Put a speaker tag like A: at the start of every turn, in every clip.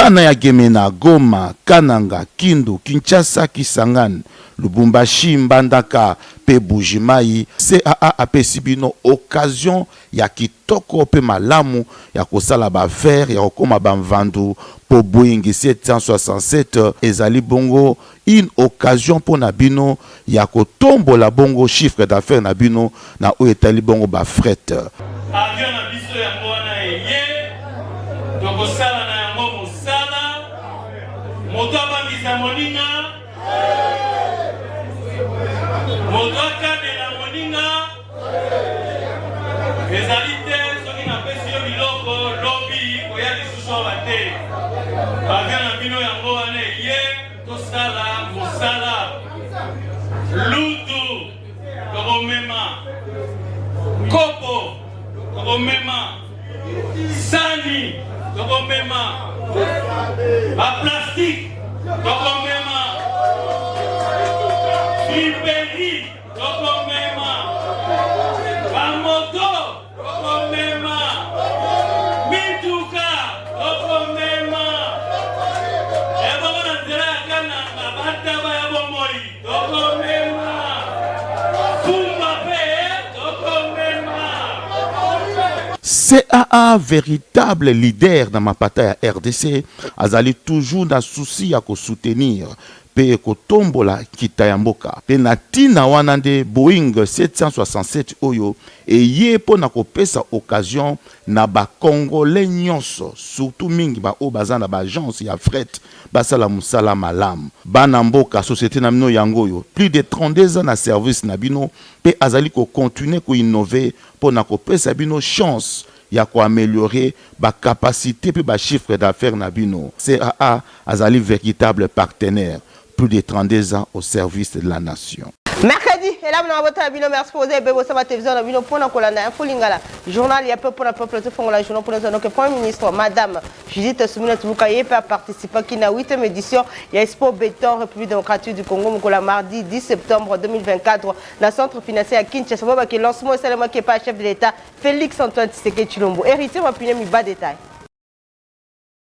A: bana ya Gemena, Goma, Kananga, Kindu, Kinshasa, Kisangani, Lubumbashi, Mbandaka, pe Bujimai, CAA apesi bino occasion ya kitoko pe malamu ya kosala ba faire ya kokoma ba mvandu po Boeing 767 ezali bongo une occasion pour na bino ya kotombola bongo chiffre d'affaires na bino na o etali bongo ba fret.
B: Avion na biso ya mwana ye tokosala na yango mosala moto abangisa moninga moto akabela moninga ezali te soki napesi yo biloko lobi koya lisusu awa te avion na bino yango wana ye tosala mosala lutu tokomema kopo tokomema sani tokomema ba plastique tokomema liberi tokomema ba moto tokomema mituka tokomema ebongo na nzela ya kananga bataba ya bomoi tokomema fumba pe tokomema.
A: CAA, véritable leader dans ma bataille à RDC, azali toujours dans souci à soutenir pe kotombola kitayamboka pe natina wanande Boeing 767 oyo et ye po na kopesa occasion na ba congolais nyonso surtout mingi ba o bazana ba agence ya fret basala musala malam bana mboka société na bino yango yo plus de 32 ans na service na bino pe azali ko continuer ko innover po na kopesa bino chance ya ko améliorer ba capacité pe ba chiffre d'affaires na bino. CAA azali véritable partenaire, plus de 32 ans au service de la nation.
C: Mercredi, et là, nous avons votre merci pour vous avez la télévision, nous pour nous la info lingala, journal, il y a peu pour le peuple, tout fond la journée pour nous donc Premier ministre, Madame Judith Soumina Touloukaye, peut participer qui na 8e édition, il y a Expo Béton, République démocratique du Congo, le mardi 10 septembre 2024, dans le centre financier à Kinshasa, qui lancement seulement qui est pas chef de l'État, Félix Antoine Tshisekedi Tshilombo. Héritier, on va punir mi bas détail.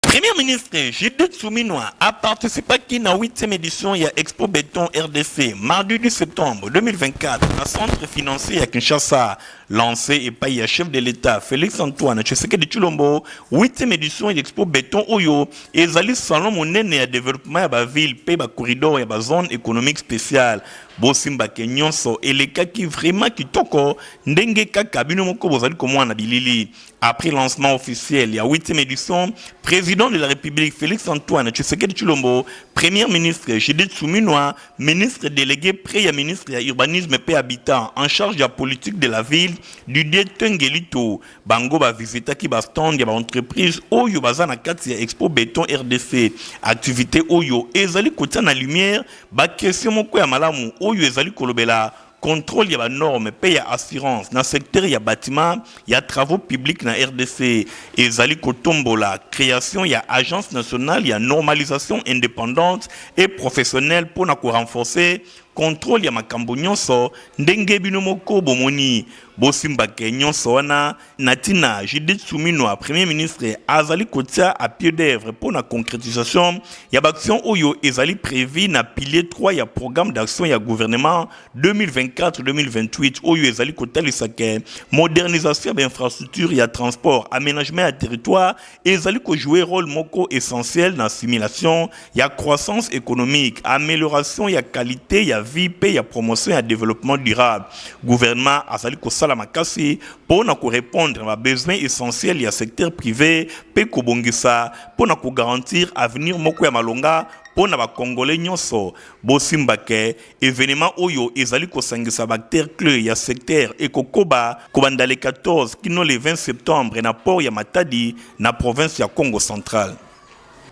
D: Premier ministre Judith Souminoa a participé à la 8e édition de Expo Béton RDC, mardi 10 septembre 2024, dans le centre financier à Kinshasa, lancé et payé à chef de l'État Félix Antoine Tshisekedi Tshilombo, 8e édition de Expo Béton Oyo, et Zali Salon Monene à développement de la ville, et de corridor et de zone économique spéciale. Bosimba Kenyonso et les cas qui vraiment qui toko ndenge kaka bino moko bozali komwa na bilili. Après lancement officiel, il y a 8e édition, président de la République Félix Antoine Tshisekedi Tshilombo, premier ministre Judith Souminoa, ministre délégué près ministre de l'urbanisme et habitat en charge de la politique de la ville du Détengelito. Bango ba visita ki ba stand ya ba entreprise oyo bazana kati ya Expo Béton RDC. Activité oyo ezali kotia na lumière ba question moko ya malamu oyo ezali kolobela contrôle ya ba norme paye assurance dans secteur ya bâtiment ya travaux publics na RDC ezali kotombola création ya agence nationale ya normalisation indépendante et professionnelle pour na ko renforcer contrôle ya makambo nyonso ndenge bino moko bomoni Bosimba Kenyonso wana natina Judith Souminoa premier ministre azali kotia à pied d'œuvre pour la concrétisation ya action oyo ezali prévu na pilier 3 ya programme d'action ya gouvernement 2024-2028 oyo ezali kotalisaka modernisation ya infrastructure ya transport aménagement ya territoire ezali ko jouer rôle moko essentiel dans simulation ya croissance économique amélioration ya qualité ya vie et ya promotion et développement durable. Gouvernement azali ko sala makasi pour na ko répondre à besoins essentiels ya secteur privé pe ko bongisa pour na ko garantir avenir moko ya malonga pour na ba congolais nyonso. Bosimba ke événement oyo ezali ko sangisa acteur clé ya secteur ekokoba kobanda le 14 kino le 20 septembre na port ya Matadi na province ya Congo central.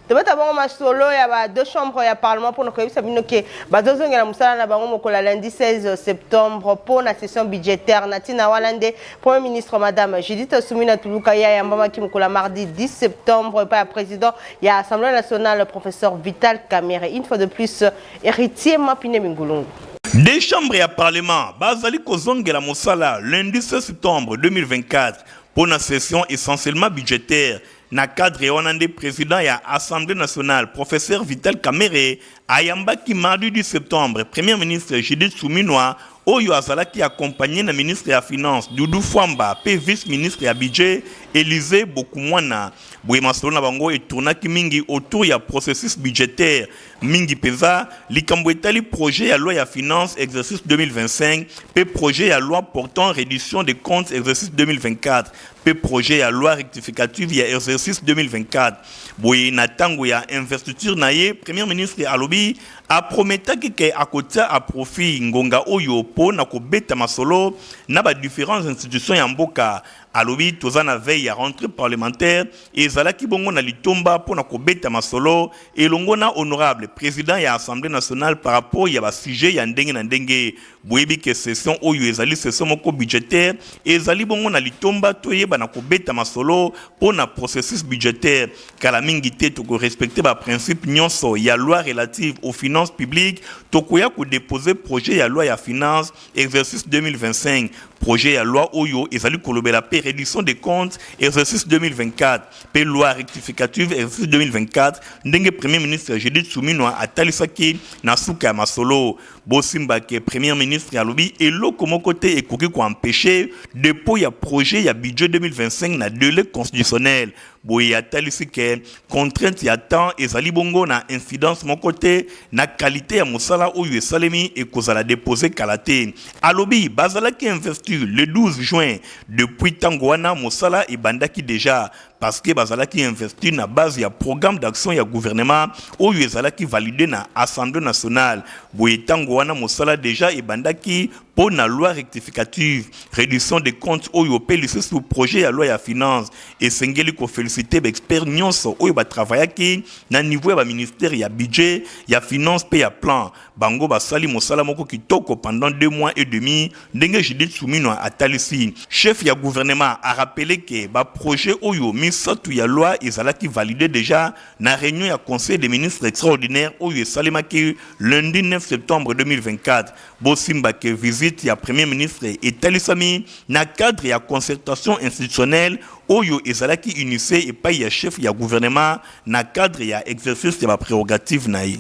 C: D'abord, masolo ya ba deux chambres ya parlement pour nous sabino ke bazozonga na musala na bango mokola lundi 16 septembre pour la session budgétaire natina walande premier ministre madame Judith Soumina Touloukaye ya mbama ki mokola mardi 10 septembre par président ya assemblée nationale professeur Vital Kamerhe une fois de plus héritier Mapine Mingulungu.
D: Des chambres ya parlement bazali kozongela musala lundi 16 septembre 2024 pour une session essentiellement budgétaire. na cadre onande président ya Assemblée nationale professeur Vital Kamerhe ayambaki mardi 10 septembre premier ministre Judith Suminwa oyo azalaki accompagné na ministre ya finance Doudou Fwamba pe vice ministre ya budget Élisée Bokumwana. Boye masolo na bango etournaki mingi autour ya processus budgétaire mingi peza likambo etali projet ya loi ya finance exercice 2025 pe projet ya loi portant réduction des comptes exercice 2024 pe projet ya loi rectificative ya exercice 2024. Boye na tango ya investiture na ye premier ministre alobi a prometaki ke akotia a profit ngonga oyo po na kobeta masolo na ba différentes institutions ya mboka. Alobi toza na veille ya rentrée parlementaire ezalaki bongo na litomba po na kobeta masolo elongo na honorable président ya Assemblée nationale par rapport ya ba sujet ya ndenge na ndenge. Boyebi ke session oyo ezali session moko budgétaire ezali bongo na litomba toyeba na kobeta masolo po na processus budgétaire kala mingi te toko respecter ba principe nyonso ya loi relative aux finances publiques tokoya ko déposer projet ya loi ya finance exercice 2025 projet ya loi oyo ezali kolobela pe réduction des comptes exercice 2024 pe loi rectificative exercice 2024 ndenge premier ministre Judith Suminwa atalisaki na suka ya masolo bosimba ke premier ministre alobi eloko moko te ekoki ko empêcher dépôt ya projet ya budget 2025 na délai constitutionnel boye atalisi ke contrainte ya temps ezali bongo na incidence moko te na qualité ya mosala oyo esalemi ekozala déposer kalate alobi bazalaki investi le 12 juin depuis tango wana mosala ebandaki déjà parce que bazalaki investi na base ya programme d'action ya gouvernement oyo ezalaki validé na Assemblée nationale boye tango wana mosala déjà ebandaki po na loi rectificative réduction des comptes oyo pelisi sous projet ya loi ya finance esengeli ko féliciter expert nyonso oyo ba travaillaki na niveau ya ba ministère ya budget ya finance pe ya plan bango basali mosala moko kitoko pendant 2 mois et demi ndenge Judith Suminwa atalisi chef ya gouvernement a rappelé que ba projet oyo misatu ya loi ezalaki validé déjà na réunion ya conseil des ministres extraordinaire oyo esalemaki lundi 9 septembre 2024 bosimba ke visite ya premier ministre etalisami na cadre ya concertation institutionnelle oyo ezalaki initié epai ya chef ya gouvernement na cadre ya exercice ya ba prérogative na ye.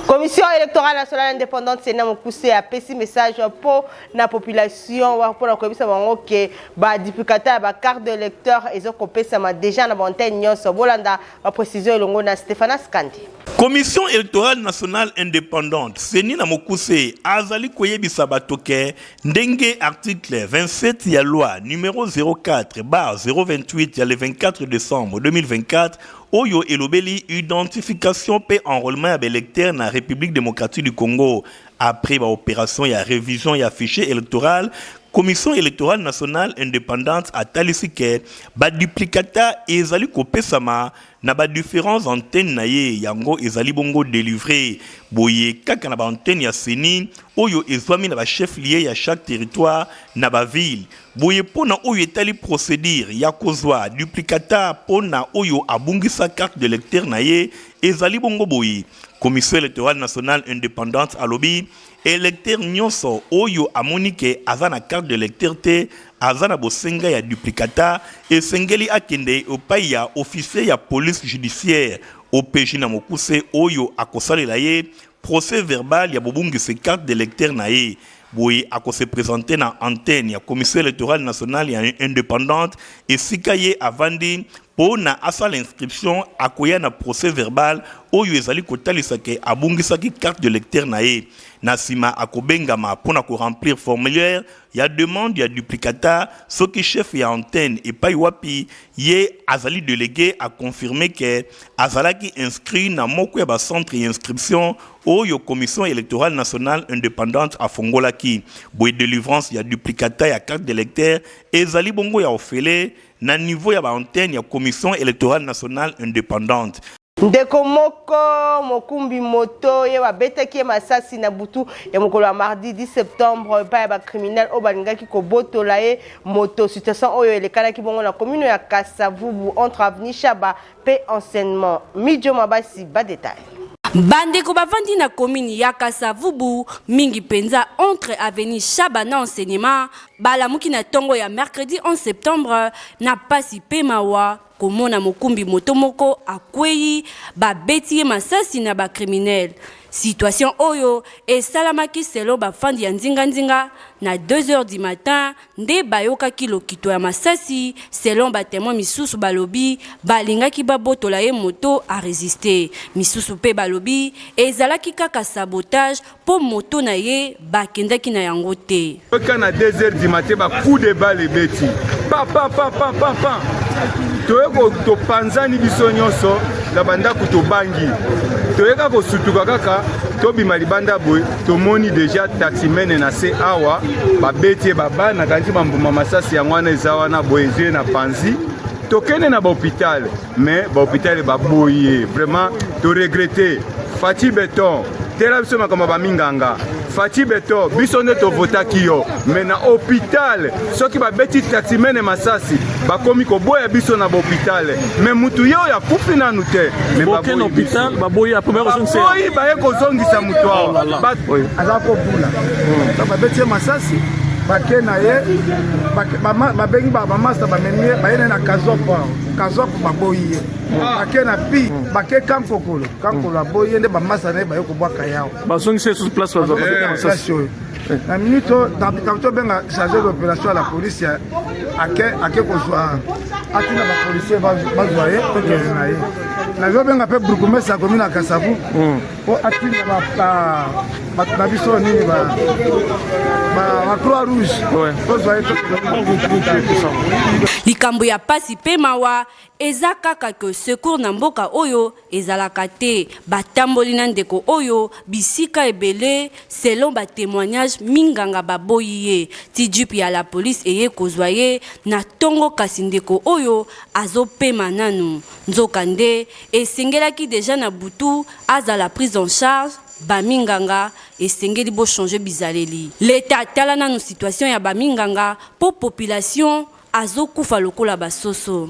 C: Commission électorale nationale indépendante Sénat Mokuse a pesi message pour la population pour la commission que ba duplicata ba carte d'électeur et zo kopesa ma déjà na antenne nyonso bolanda ba précision longo na Stéphane Skandi.
D: Commission électorale nationale indépendante Sénat na Mokuse azali koyebisa batoke ndenge article 27 ya loi numéro 04/028 ya le 24 décembre 2024 Oyo elobeli identification pe enrôlement ya électeur na République démocratique du Congo après ba opération ya révision ya fichier électoral. Commission électorale nationale indépendante a talisi ke ba duplicata ezali kopesama na ba différentes antennes na ye yango ezali bongo délivré boye kaka na ba antenne ya Seni oyo ezwami na ba chef lié ya chaque territoire na ba ville boye pona oyo etali procédure ya kozwa duplicata pona oyo abungisa carte de lecteur na ye ezali bongo boye. Commission électorale nationale indépendante alobi électeur nyonso oyo amonike azana carte de lecteur te azana bosenga ya duplicata esengeli akende opai ya officier ya police judiciaire OPJ na Mokuse oyo akosalela ye procès verbal ya bobungisa carte de lecteur na ye boye akose présenter na antenne ya commission électorale nationale ya indépendante esika ye avandi po na asala inscription akoya na procès verbal oyo ezali kotalisa ke abungisaki carte de lecteur na ye na sima akobengama pona ko remplir formulaire ya demande ya duplicata soki chef ya antenne epai wapi ye azali délégué a confirmé que azalaki inscrit na moko ya ba centre d'inscription oyo commission électorale nationale indépendante a fongolaki boye délivrance ya duplicata ya carte de lecteur ezali bongo ya ofele na niveau ya ba antenne ya commission électorale nationale indépendante.
C: Ndeko moko mokumbi moto ye babetaki masasi na butu ya mokolo ya mardi 10 septembre pa ba criminel o balingaki ko botola ye moto situation oyo elekanaki bongo na commune ya Kasavubu entre avenue Chaba pe enseignement Midjo Mabasi ba détail.
E: Bandeko bavandi na commune ya Kasavubu mingi penza entre avenue Chaba na enseignement balamuki na tongo ya mercredi 11 septembre na pasi pe mawa komona mokumbi moto moko akwei babeti ye masasi na bakriminel. Situation oyo esalamaki selon bafandi ya nzinga na 2h du matin nde bayokaki lokito ya masasi selon batémoin misusu balobi balingaki babotola ye moto a résister. Misusu pe balobi ezalaki kaka sabotage po moto na ye bakendaki na yango te.
F: Quand à 2h du matin ba coup de balle beti. Pa. Toyeko to panzani biso nyonso la banda ku to bangi. Toyeka ko sutuka kaka to bima libanda boy to moni déjà taximene na se awa ba beti baba na kanti mambuma masasi ya ngwana ezawa na boyeze na panzi. Tokene na ba hôpital mais ba hôpital ba boye vraiment to regretter Fati Beton tela biso makamba ba minganga Fati Beton biso ne to votaki yo mais na hôpital soki ba beti taximene masasi ba komi ko boya biso na ba hôpital mais mutu yo ya kufi na nute mais ba boya hôpital ba boya première raison c'est boya ba ye ko zongisa mutu ba
G: azako bula ba beti masasi bakena ye babengi bamasta bamenie bayene na kazopo baboyi ye bakena pi bake kankokolo aboyi ye nde bamasta na ye baye kobwaka yawo
H: bazongisa sur place
G: oyo na minute to benga chargé d'opération à la police ake kozwa atina bapolisier bazwa ye tokele na ye nazobenga mpe burgomestre ya commune ya Kasavu po atina bato na biso nini ba Croix Rouge pozwa ye
E: likambo ya pasi pe mawa eza kaka ke secours na mboka oyo ezalaka te batamboli na ndeko oyo bisika ebele selon batémoignage minganga baboyi ye tijupi ya la police eye kozwa ye na tongo kasi ndeko oyo azopema nanu nzoka nde esengelaki deja na butu azala prise en charge baminganga esengeli bo changer bizaleli l'état tala nanu situation ya baminganga po population azokufa lokola basoso.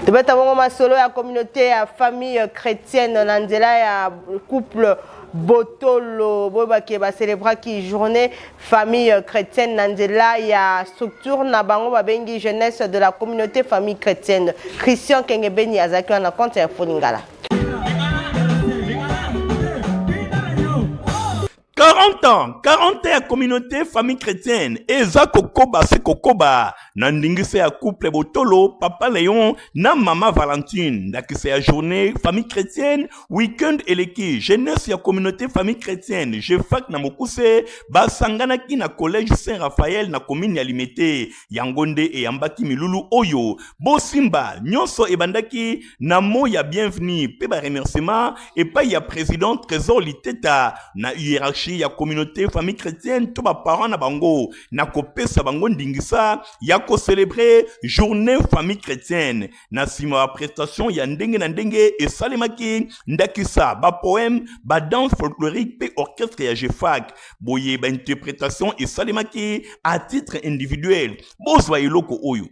C: Tobeta bongo masolo ya communauté ya famille chrétienne na nzela ya couple Botolo Bobake ba célébrer qui journée famille chrétienne na nzela ya structure na bango babengi jeunesse de la communauté famille chrétienne. Christian Kengebeni azaki na compte ya Folingala.
D: 40 ans ya communauté famille chrétienne eza kokoba se kokoba na ndingise ya couple Botolo papa Léon na mama Valentine ndakise ya journée famille chrétienne weekend eleki jeunesse ya communauté famille chrétienne jefak na mokuse basanganaki na collège Saint Raphaël na commune ya Limete yangonde e yambaki milulu oyo bosimba nyonso ebandaki na mo ya bienvenue pe ba remerciement et pa ya président trésor liteta na hiérarchie ya communauté famille chrétienne to ba parents na bango na kopesa bango ndingisa ya ko célébrer journée famille chrétienne na sima prestation ya ndenge na ndenge et salemaki ndakisa ba poème ba danse folklorique pe orchestre ya Jefak boye ba interprétation et salemaki à titre individuel bozwa eloko oyo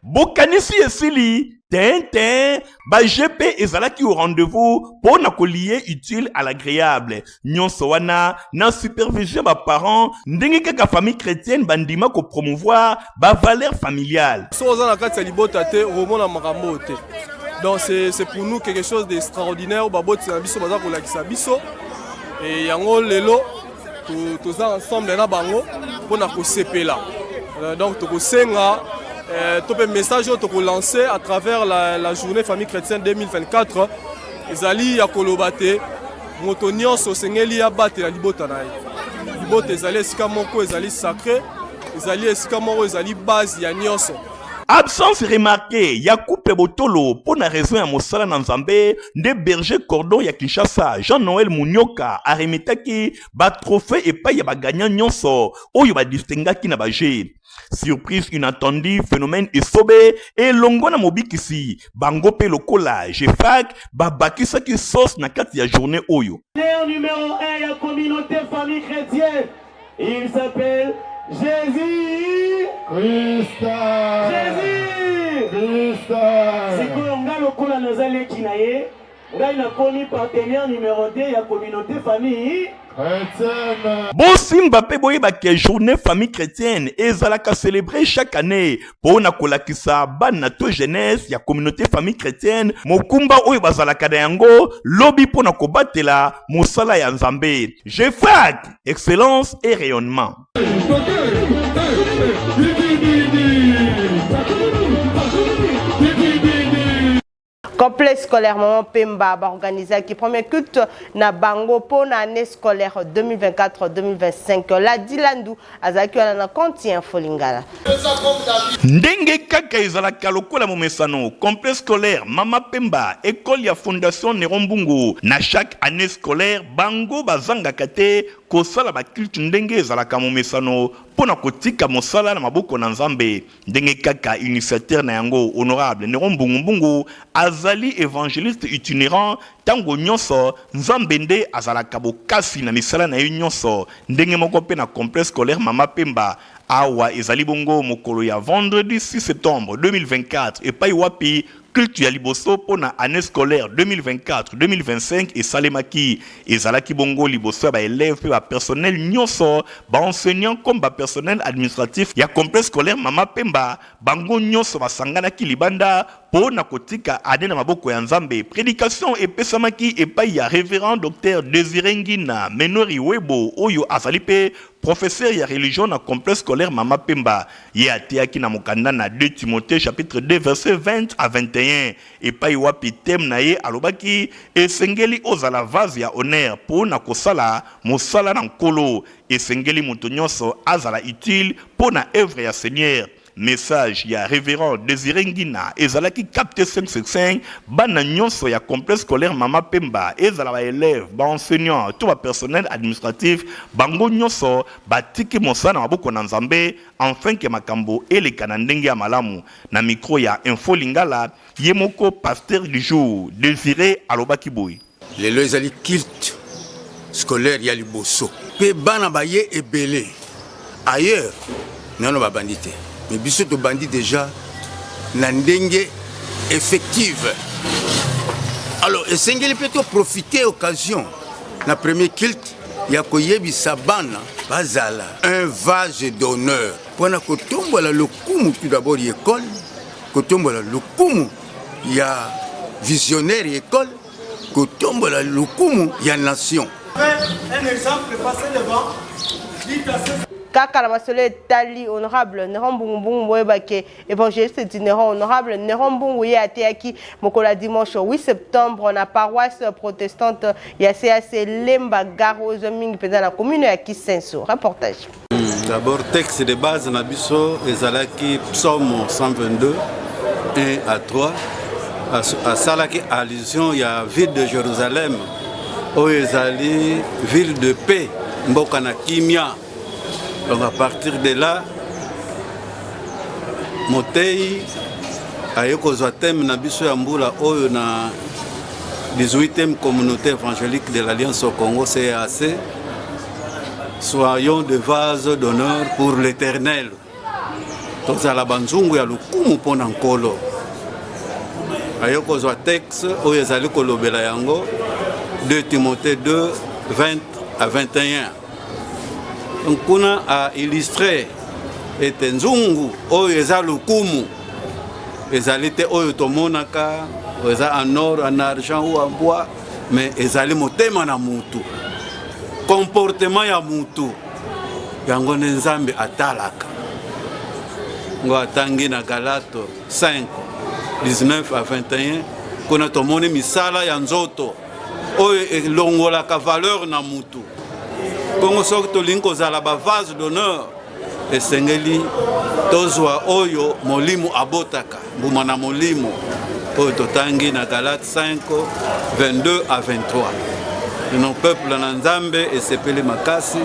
D: Bokanisi esili Tintin, ba GP ezalaki au rendez-vous pour na collier utile à l'agréable. Nyonso wana na supervision ba parents ndenge kaka famille chrétienne bandima ko promouvoir ba valeur familiale.
I: So za na kati ya libota te romona makambo te. Donc c'est pour nous quelque chose d'extraordinaire ba boti na biso baza ko lakisa biso et yango lelo tous ensemble na bango pour na ko sepela. Donc to ko senga tout le message que vous lancez à travers la journée famille chrétienne 2024 ezali ya kolobate motonio so sengeli ya bate la libota na libota ezali esika moko ezali sacré ezali esika moko ezali base ya nyonso.
D: Absence remarquée ya couple Botolo pour na raison ya mosala na Nzambe de berger cordon ya Kinshasa Jean-Noël Munyoka aremetaki ba trophée et pa ya ba gagnant nyonso oyo ba distingaki na ba jeu. Surprise inattendue, phénomène esobe et longo na mobikisi bango pe lokola Jefak babakisa ki sauce na kati ya journée oyo.
B: Numéro 1 ya communauté famille chrétienne, il s'appelle Jésus Christa. Jésus Christa. Sikoyo nga lokola nazali kinaye
H: ngai nakomi partenaire numéro 2 ya communauté famille
D: Bosimba pe boyeba ke journée famille chrétienne ezalaka célébrer chaque année pour na kolakisa bana to jeunesse ya communauté famille chrétienne mokumba oyo bazalaka na yango lobi pour na kobatela mosala ya Nzambe. JFAC, excellence et rayonnement.
C: Complexe scolaire Maman Pemba a organisé qui premier culte na bango pour l'année scolaire 2024-2025. La Dilandou azaki na contient Folingala.
D: Ndenge kaka ezalaka lokola momesano complexe scolaire Mama Pemba école ya fondation Nerombungu na chaque année scolaire bango bazanga kate kosala ba culte ndenge ezalaka momesano pona kotika mosala na maboko na Nzambe. Ndenge kaka initiateur na yango honorable Nerombungu azali évangéliste itinérant tango nyonso Nzambe nde azalaka bokasi na misala na nyonso ndenge moko pe na complexe scolaire Mama Pemba awa ezali bongo mokolo ya vendredi 6 septembre 2024 et pai wapi culte ya liboso pona année scolaire 2024-2025 et salemaki ezalaki bongo liboso ba élèves pe ba personnel nyonso ba enseignants comme ba personnel administratif ya complexe scolaire Mama Pemba bango nyonso basanganaki libanda pona kotika ade na maboko ya Nzambe. Prédication epesamaki epai ya révérend docteur Désiré Ngina Menori Webo oyo azali pe professeur ya religion na complexe scolaire Mama Pemba ye atiaki na mokanda na 2 Timothée chapitre 2 verset 20 à 21 epai wapi thème na ye alobaki esengeli ozala vase ya honneur po na kosala mosala na nkolo esengeli moto nyonso azala utile po na œuvre ya Seigneur. Message ya révérend Désiré Ngina ezalaki capté 565 bana nyonso ya complexe scolaire Mama Pemba ezala ba élève ba enseignant tout ba personnel administratif bango nyonso batiki mosala na maboko na Nzambe enfin ke makambo eleka na ndenge ya malamu. Na micro ya Info Lingala yemoko pasteur du jour Désiré alobaki boy
J: lelo ezali culte scolaire ya liboso pe bana baye ebele ailleurs nano ba bandité. Mais biso to bandi déjà na ndenge effective. Alors esengeli peut profiter occasion na premier culte ya koyebisa bana bazala un vase d'honneur pona kotombola lokumu tout d'abord école kotombola lokumu ya visionnaire école kotombola lokumu ya nation.
H: Un exemple passé devant dit à ce
C: Kaka la masole tali honorable Nerombungu Webake évangéliste itinérant honorable Nerombungu ye atiaki mokola dimanche 8 septembre na paroisse protestante ya CAC Lemba Garo Zoming pendant la commune ya Kisenso. Reportage.
K: D'abord texte de base na biso ezalaki psaume 122 1 à 3 à salaki allusion ya ville de Jérusalem oyo ezali ville de paix mboka na kimia. Donc à partir de là, Motei ayoko thème na biso ya mbula oyo na 18e communauté évangélique de l'Alliance au Congo CAC. Soyons des vases d'honneur pour l'Éternel. Tozala banzungu ya lukumu pona nkolo. Ayoko texte oyo ezali kolobela yango 2 Timothée 2 20 à 21. Donc on a illustré et nzungu oyo eza lukumu ezali te oyo tomonaka eza en or en argent ou en bois mais ezali motema na mutu comportement ya mutu yango ne Nzambe atalaka ngo atangi na Galato 5 19 à 21 kuna tomoni misala ya nzoto oyo elongolaka valeur na mutu. Kongo soki tolingi kozala ba vase d'honneur esengeli tozwa oyo molimo abotaka mbuma na molimo oyo totangi na Galate 5 22 à 23. Nos peuples na Nzambe esepeli makasi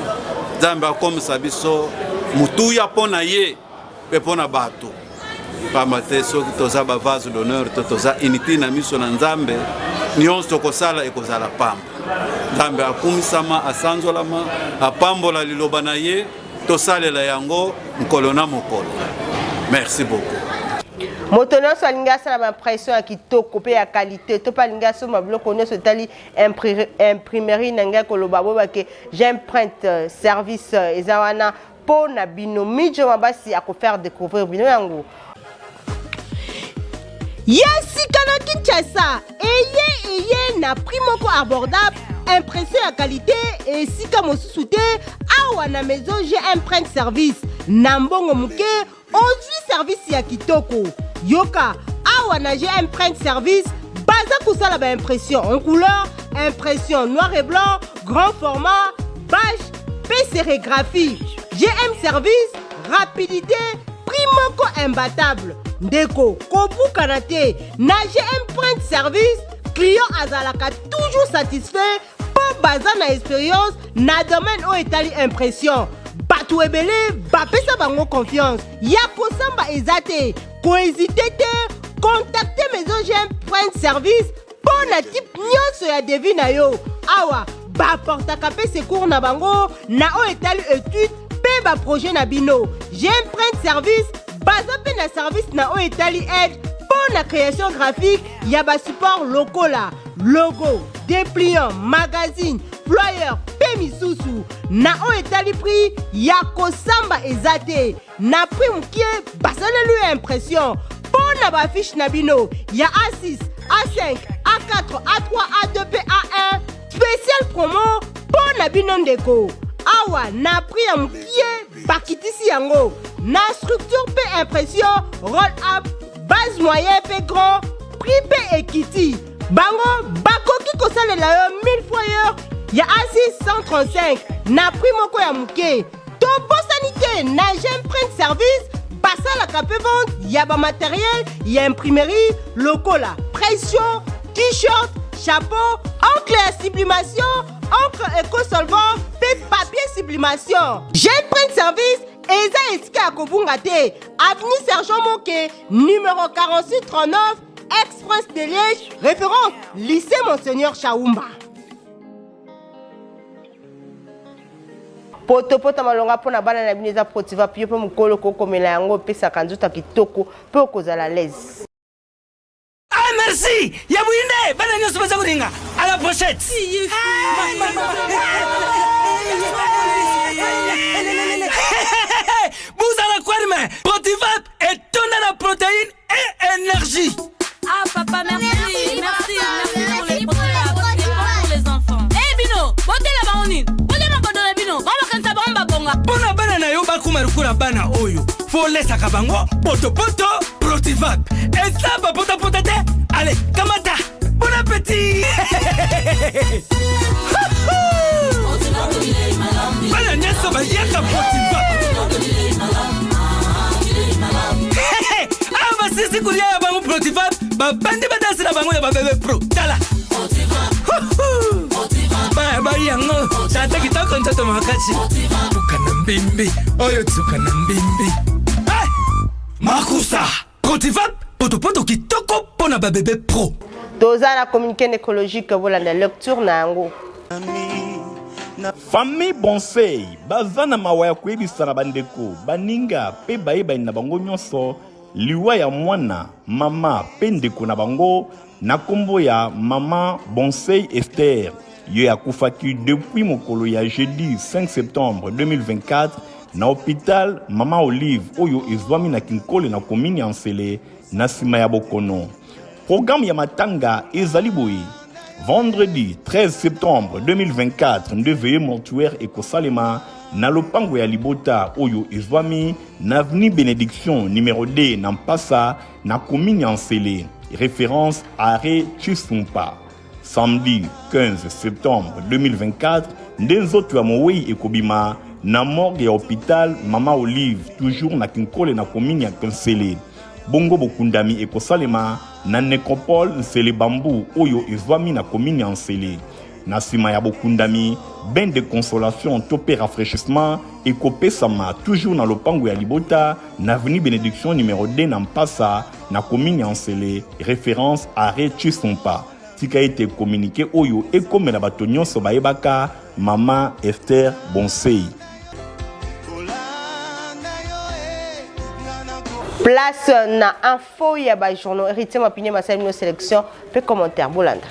K: Nzambe akomisa biso mutuya pona ye pe pona bato pamba te soki toza ba vase d'honneur toza unité na miso na Nzambe nyonso kosala ekozala pamba. Nzambe akumisama asanzolama apambola liloba na ye tosalela yango nkolo na mokolo. Merci beaucoup.
C: moto nyonso alingi asala baimpression ya kitoko mpe ya qualité to mpe alingi asomba biloko nyonso etali imprimerie na ngai koloba boyebake j'emprunte service eza wana mpo na bino mijo mabasi akofaire découvrir bino yango yasika na Kinshasa eye na prix moko abordable impression ya qualité esika mosusu te awa na maison j'emprunte service na mbongo moke ozwi service ya kitoko yoka awa na j'emprunte service baza kosala baimpression en couleur impression noir et blanc grand format bâche pe sérigraphie GM service rapidité prix moko imbattable ndeko kobukana te na j'emprunte service client azalaka toujours satisfait po baza na expérience na domaine oyo etali impression bato ebele bapesa bango confiance ya kosamba eza te kohésite te contacte maison j'emprunte service mpo na type nyonso ya devis na yo awa baportaka mpe secours na bango na oyo etali étude mpe baprojet na bino j'emprunte service baza mpe na service na oyo etali aide mpo na création graphique ya basupport lokola logo dépliant magazine flyer mpe misusu na oyo etali prix ya kosamba eza te na prix mokie basaleli yo impression mpo na bafiche na bino ya A6 A5 A4 A3 A2 mpe A1 spécial promo mpo na bino ndeko awa na prix ya mokie bakitisi yango na structure mpe impression roll up base moyen mpe grand prix mpe ekiti bango bakoki kosalela yo 1000 fois heure ya A6 135 na prix moko ya moke tobosani te na j'emprunte service basalaka mpe vente ya bamateriel ya imprimerie lokola pression t-shirt chapeau encre ya sublimation encre éco-solvant mpe papier sublimation j'emprunte service eza esika ya kobunga te avenue Sergent Moke numéro 4639 Express de Liège référence lycée Monseigneur Chaoumba potopota malonga mpona bana na bino eza protiva pio mpe mokolo kokomela yango opesaka nzoto kitoko mpe okozala lese
L: Ah merci ya bwinde bana nyonso baza kolinga à la pochette vous allez quoi mais Protivap est tonne la protéine et énergie.
E: Ah papa merci pour les protéines pour les enfants. Eh bino bote la baoni bote na kodona bino ba kanisa ba bonga
L: bona bana na yo bakuma rukura bana oyo fo lesaka bango poto Protivap et ça ba pota te allez kamata bon appétit. Bana nyasa ba yaka Protivap sisi kulia ya bango Protivap babandi badansi na bango ya babebe pro tala ba yango tata kitoko ntoto makati tukana mbimbi oyo tukana mbimbi makusa Protivap poto kitoko pona babebe pro
C: toza na communiqué écologique bolanda lecture na yango
D: famille bonsei baza na mawa ya koyebisa na bandeko baninga mpe bayebani na bango nyonso liwa ya mwana mama mpe ndeko na bango na kombo ya mama Bonsei Esther yo akufaki depuis mokolo ya jeudi 5 septembre 2024 na hôpital Mama Olive oyo ezwami na Kinkole na komini ya Nsele na nsima ya bokono. Programme ya matanga ezali boye vendredi 13 septembre 2024 nde veillée mortuaire ekosalema na lopango ya libota oyo ezwami na avenue Bénédiction numéro 2 na Mpasa na komini ya Nsele référence arrêt Chisumpa. Samedi 15 septembre 2024 nde nzoto ya mowei ekobima na morgue ya hôpital Mama Olive toujours na Kinkole na komini ya Nsele. Bongo bokundami ekosalema na nécropole Nsele Bambu oyo ezwami na komini ya Nsele. Na nsima ya bokundami bain de consolation topé rafraîchissement ekopesama toujours na lopango ya libota na avenue Bénédiction numéro 2 na Mpasa na komini ya Nsele référence arrêt Chisumpa. Tika ete communiqué oyo ekomela bato nyonso bayebaka mama Esther Bonsei.
C: Place na info ya ba journaux héritier mapine masali no sélection pe commentaire bolanda.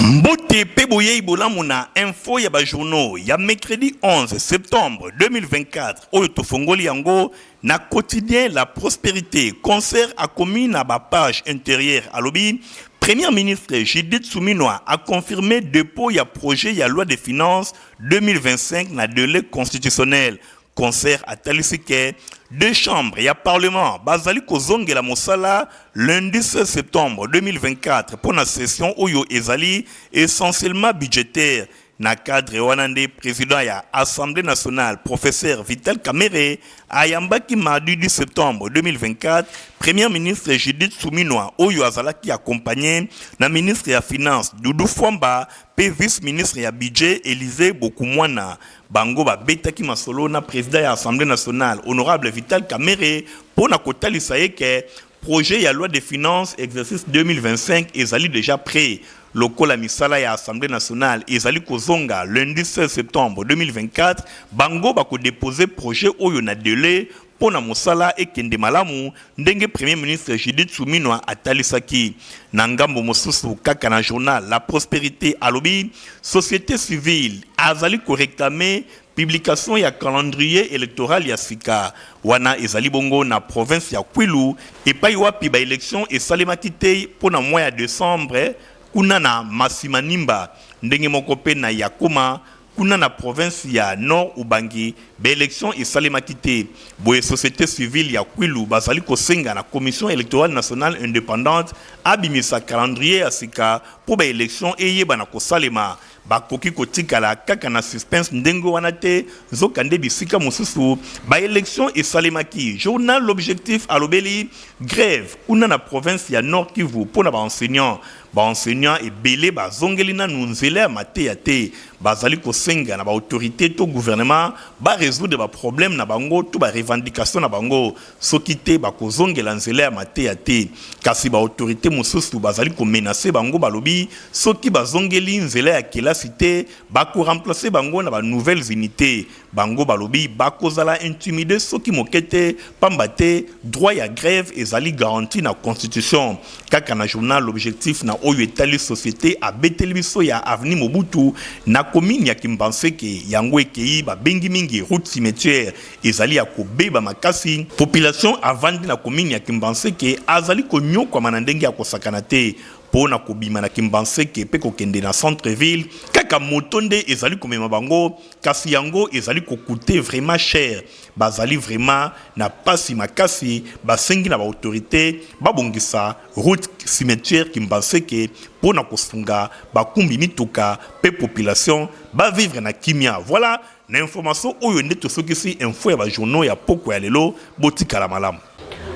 D: Mbote Peboye Ibolamuna info ya ba journaux ya mercredi 11 septembre 2024 oyo tofongoli yango na quotidien La Prospérité concert à commune à ba page intérieure à lobby. Premier ministre Judith Suminwa a confirmé dépôt ya projet ya loi de finances 2025 na délai constitutionnel. Concert à Talisike, deux chambres et à Parlement, Bazali Kozonge la Mosala, lundi 16 septembre 2024, pour la session Oyo Ezali, essentiellement budgétaire. Na cadre Wanande, président ya Assemblée nationale, professeur Vital Kamere, Ayambaki mardi 10 septembre 2024, Premier ministre Judith Suminwa, Oyo Azalaki accompagné, na ministre ya Finance Doudou Fwamba, pe vice-ministre ya budget Élisée Bokumwana. Bango ba betaki masolo na président ya Assemblée nationale, honorable Vital Kamere, pour na kotali saeke, projet ya loi de finances exercice 2025 ezali déjà prêt. Lokola misala ya Assemblée nationale ezali kozonga lundi 16 septembre 2024, bango bako déposer projet oyo na délai pour na mosala ekende malamu ndenge premier ministre Judith Suminwa atalisaki. Na ngambo mosusu kaka na journal La Prospérité alobi société civile azali ko réclamer publication ya calendrier électoral ya sika wana ezali bongo na province ya Kwilu epai wapi ba élection esalemaki te pour na mois de décembre kuna na Masimanimba ndenge moko pe na Yakoma kuna na province ya Nord Ubangi ba élection esalemaki te boye société civile ya Kwilu bazali kosenga na commission électorale nationale indépendante abimisa calendrier ya sika pour ba élection eyeba na kosalema bakoki kotikala kaka na suspense ndengo wana te zokande bisika mosusu ba élection esalemaki. Journal L'Objectif alobeli grève kuna na province ya Nord Kivu pour na ba enseignant ebele bazongeli na nunzele ya mate ya te bazali kosenga na ba autorité to gouvernement ba résoudre ba problème na bango to ba revendication na bango soki te ba kozongela nzele ya mate ya te kasi ba autorité mosusu bazali ko menacer bango balobi soki bazongeli nzele ya kelasi te ba ko remplacer bango na ba nouvelles unités bango balobi ba kozala intimider soki mokete pamba te droit ya grève ezali garanti na constitution kaka na journal L'Objectif na oyo etali société a beteli biso ya avenue Mobutu na commune ya Kimbanseke yango ekei ba bengi mingi route cimetière ezali ya kobeba makasi population avandi na commune ya Kimbanseke azali konyokwa manandenge ya kosakana te pona kobima na Kimbanseke pe kokende na centre ville kaka motonde ezali komema bango kasi yango ezali kokoute vraiment cher bazali vraiment na pasi makasi basengi na ba autorité babongisa route cimetière Kimbanseke pona kosunga bakumbi mituka pe population ba vivre na kimia. Voilà na information oyo ndeto sokisi info ya ba journaux ya poko ya lelo botikala malamu.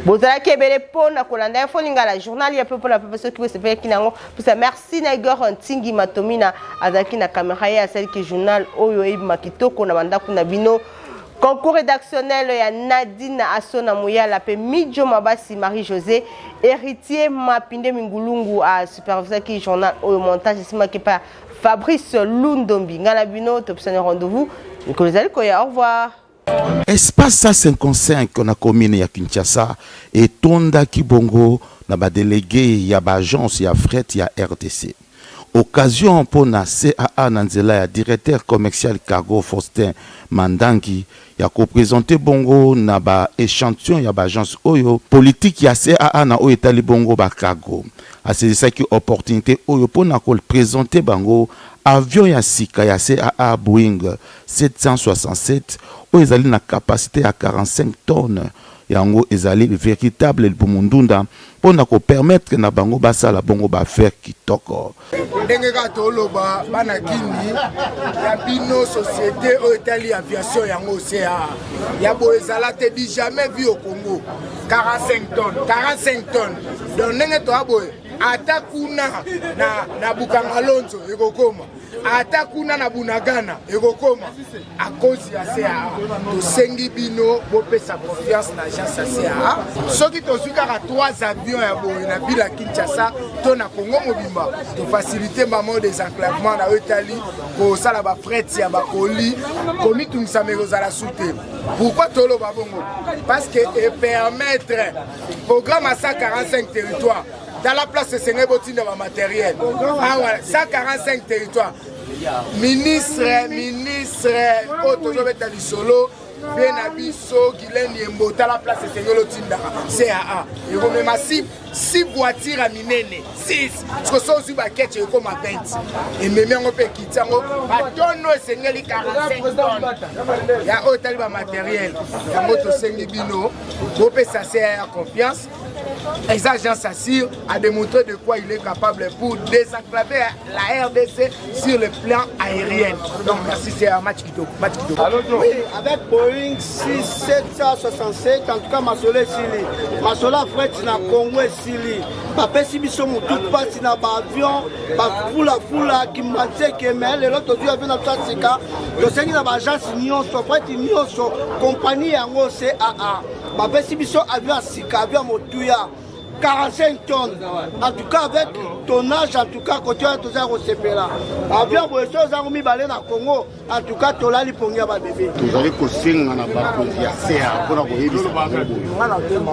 C: Bozala kebele pona kolanda info lingala journal ya pepo na pepo soki se fait kinango pusa merci na Igor Ntingi Matomina azaki na caméra ya celle qui journal oyo e makitoko na bandaku na bino concours rédactionnel ya Nadine Asona Mouyala pe Midjo Mabasi Marie-José héritier Mapinde Mingulungu a superviseur qui journal oyo montage sima ki pa Fabrice Lundombi ngala bino topsane rendez-vous Nicolas Koya au revoir.
A: Espace 55 na commune ya Kinshasa et tonda kibongo na ba délégué ya ba agence ya fret ya RDC. Occasion pour na CAA Nanzela ya directeur commercial cargo Faustin Mandangi ya ko présenter bongo na ba échantillon ya ba agence oyo politique ya CAA na oyo etali bongo ba cargo. A c'est ça qui opportunité oyo pour na ko présenter bango avion ya sika ya CAA Boeing 767 oyo ezali na capacité à 45 tonnes yango ezali véritable elbumundunda pona ko permettre na bango basala bongo ba faire kitoko
G: ndenge ka toloba bana kini ya bino société oyo etali aviation yango CAA ya bo ezala te di jamais vu au Congo 45 tonnes donc ndenge to aboye ata kuna na Bukangalonzo ekokoma ata kuna na Bunagana ekokoma à cause ya CAA tosengi bino bopesa confiance na agence ya CAA soki tozuka ka 3 avions ya boye na ville ya Kinshasa to na Congo mobimba to faciliter maman des enclavements na Itali ko sala ba fret ya ba koli komi tungisa meroza la soute. Pourquoi tolo ba bongo? Parce que et permettre programme à 145 territoires dans la place de Sénébotine de matériel. Ah voilà, 145 territoires. Ministre, Otojo Betali Solo, Benabiso, Guilaine Yembo, dans la place de Sénébotine de CAA. Et vous même 6 voitures à Minene, 6. Parce que ça aussi, il y a comme 20. Et même on peut quitter, on a Sénégal 45 tonnes. Il y a autant de matériel. Il y a moto Sénébino, on peut s'asseoir à confiance. Les agents s'assurent à démontrer de quoi il est capable pour désenclaver la RDC sur le plan aérien. Donc merci, c'est un match qui tourne.
M: Oui, avec Boeing 6765, en tout cas, Masola Sili. Masola Fret na Congo Sili. Papa Sibiso Moutou passe na avion, Fula qui m'a dit que mais l'autre jour avion na Tsika, le Seigneur na agence Nyonso, Fret Nyonso, compagnie Yango CAA. Papa Sibiso avion à Sika, avion Motouya. 45 tonnes, en tout cas avec tonnage, en tout cas côté de Tozaro Sepela. Avion Boesso Zarumi Balé na Congo, en tout cas Tolali Pongia ba bébé.
N: Vous allez causer un abakozi ya CA pour avoir eu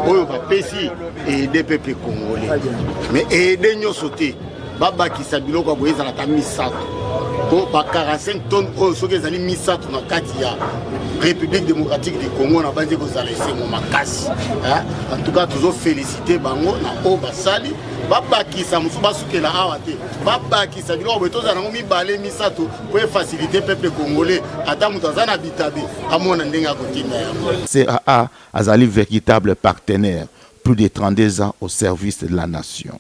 N: Oyo ba pesi et des peuples congolais. Mais aider nyo sauter. Baba qui sabilo kwa boyeza na tamisato. Pour 45 tonnes oyo soki ezali misato na kati ya République démocratique du Congo na bandi ko zalaise mo makasi. En tout cas toujours féliciter bango na oba sali baba ki sa musu basukela awate baba ki sa bilo betoza na mi balé misato pour faciliter peuple congolais ata mutazana bitabe amona ndenga kotina ya.
A: CAA azali véritable partenaire plus de 32 ans au service de la nation.